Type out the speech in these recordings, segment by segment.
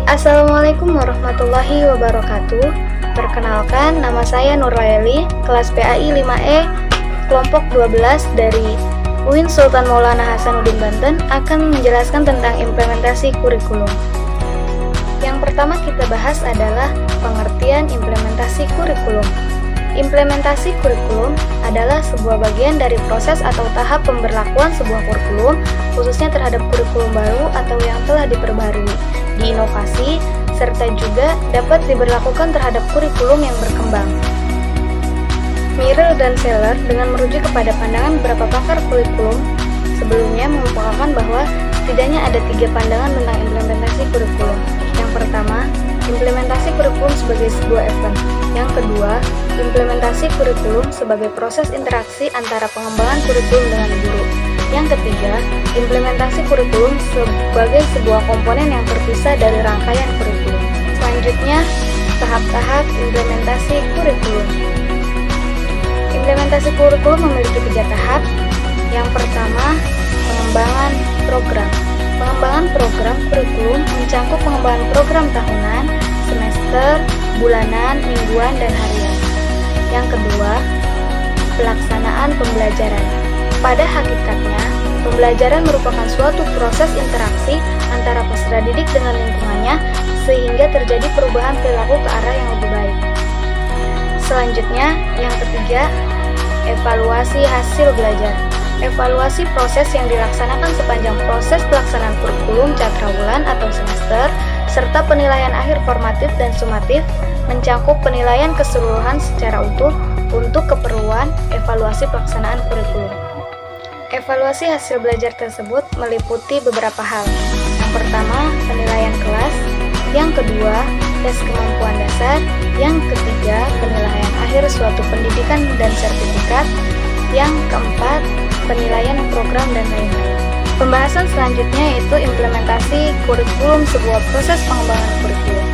Assalamualaikum warahmatullahi wabarakatuh. Perkenalkan, nama saya Nurlayali, kelas PAI 5E, kelompok 12 dari UIN Sultan Maulana Hasanuddin Banten akan menjelaskan tentang implementasi kurikulum. Yang pertama kita bahas adalah pengertian implementasi kurikulum. Implementasi kurikulum adalah sebuah bagian dari proses atau tahap pemberlakuan sebuah kurikulum, khususnya terhadap kurikulum baru atau yang telah diperbarui, diinovasi, serta juga dapat diberlakukan terhadap kurikulum yang berkembang. Mirrell dan Seller dengan merujuk kepada pandangan beberapa pakar kurikulum sebelumnya mengemukakan bahwa setidaknya ada 3 pandangan tentang implementasi kurikulum. Yang pertama, implementasi kurikulum sebagai sebuah event. Yang kedua, implementasi kurikulum sebagai proses interaksi antara pengembangan kurikulum dengan guru. Yang ketiga, implementasi kurikulum sebagai sebuah komponen yang terpisah dari rangkaian kurikulum. Selanjutnya, tahap-tahap implementasi kurikulum. Implementasi kurikulum memiliki 3 tahap. Yang pertama, pengembangan program. Pengembangan program kurikulum mencakup pengembangan program tahunan, semester, bulanan, mingguan, dan harian. Yang kedua, pelaksanaan pembelajaran. Pada hakikatnya, pembelajaran merupakan suatu proses interaksi antara peserta didik dengan lingkungannya sehingga terjadi perubahan perilaku ke arah yang lebih baik. Selanjutnya, yang ketiga, evaluasi hasil belajar. Evaluasi proses yang dilaksanakan sepanjang proses pelaksanaan kurikulum cakrawulan atau semester, serta penilaian akhir formatif dan sumatif mencakup penilaian keseluruhan secara utuh untuk keperluan evaluasi pelaksanaan kurikulum. Evaluasi hasil belajar tersebut meliputi beberapa hal. Yang pertama, penilaian kelas. Yang kedua, tes kemampuan dasar. Yang ketiga, penilaian akhir suatu pendidikan dan sertifikat. Yang keempat, penilaian program dan lain-lain. Pembahasan selanjutnya yaitu implementasi kurikulum, sebuah proses pengembangan kurikulum.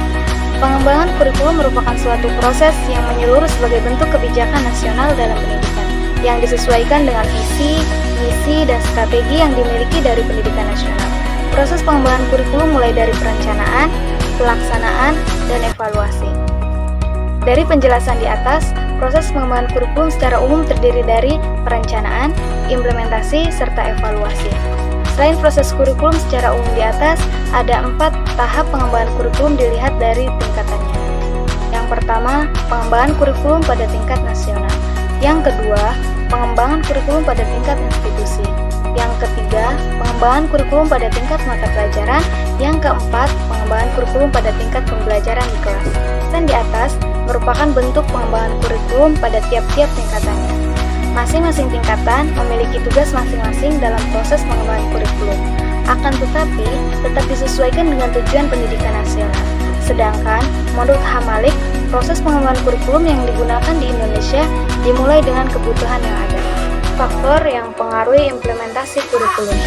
Pengembangan kurikulum merupakan suatu proses yang menyeluruh sebagai bentuk kebijakan nasional dalam pendidikan yang disesuaikan dengan visi, misi, dan strategi yang dimiliki dari pendidikan nasional. Proses pengembangan kurikulum mulai dari perencanaan, pelaksanaan, dan evaluasi. Dari penjelasan di atas, proses pengembangan kurikulum secara umum terdiri dari perencanaan, implementasi, serta evaluasi. Selain proses kurikulum secara umum di atas, ada 4 tahap pengembangan kurikulum dilihat dari tingkatannya. Yang pertama, pengembangan kurikulum pada tingkat nasional. Yang kedua, pengembangan kurikulum pada tingkat institusi. Yang ketiga, pengembangan kurikulum pada tingkat mata pelajaran. Yang keempat, pengembangan kurikulum pada tingkat pembelajaran di kelas. Dan di atas merupakan bentuk pengembangan kurikulum pada tiap-tiap tingkatannya. Masing-masing tingkatan memiliki tugas masing-masing dalam proses pengembangan kurikulum. Akan tetapi, tetap disesuaikan dengan tujuan pendidikan nasional. Sedangkan, menurut Hamalik, proses pengembangan kurikulum yang digunakan di Indonesia dimulai dengan kebutuhan yang ada. Faktor yang mempengaruhi implementasi kurikulum.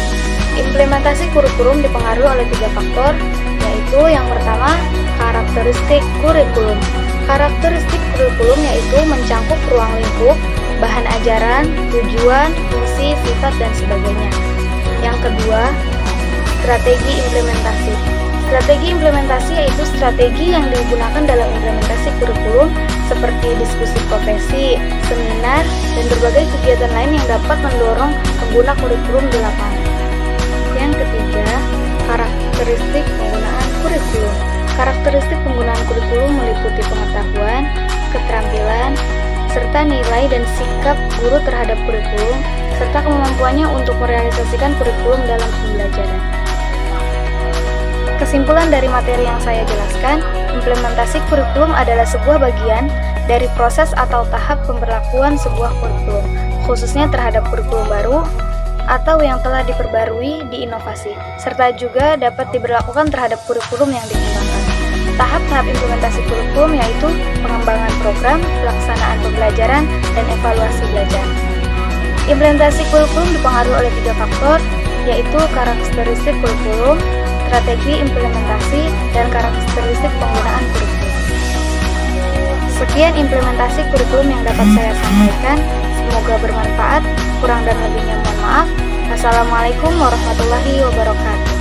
Implementasi kurikulum dipengaruhi oleh 3 faktor, yaitu yang pertama, karakteristik kurikulum. Karakteristik kurikulum yaitu mencakup ruang lingkup, bahan ajaran, tujuan, fungsi, sifat, dan sebagainya. Yang kedua, strategi implementasi. Strategi implementasi yaitu strategi yang digunakan dalam implementasi kurikulum seperti diskusi profesi, seminar, dan berbagai kegiatan lain yang dapat mendorong pengguna kurikulum di lapangan. Yang ketiga, karakteristik penggunaan kurikulum. Karakteristik penggunaan kurikulum meliputi pengetahuan, keterampilan, serta nilai dan sikap guru terhadap kurikulum, serta kemampuannya untuk merealisasikan kurikulum dalam pembelajaran. Kesimpulan dari materi yang saya jelaskan, implementasi kurikulum adalah sebuah bagian dari proses atau tahap pemberlakuan sebuah kurikulum, khususnya terhadap kurikulum baru atau yang telah diperbarui, diinovasi, serta juga dapat diberlakukan terhadap kurikulum yang dikembangkan. Tahap-tahap implementasi kurikulum yaitu pengembangan program, pelaksanaan pembelajaran, dan evaluasi belajar. Implementasi kurikulum dipengaruhi oleh 3 faktor, yaitu karakteristik kurikulum, strategi implementasi, dan karakteristik penggunaan kurikulum. Sekian implementasi kurikulum yang dapat saya sampaikan. Semoga bermanfaat. Kurang dan lebihnya mohon maaf. Wassalamualaikum warahmatullahi wabarakatuh.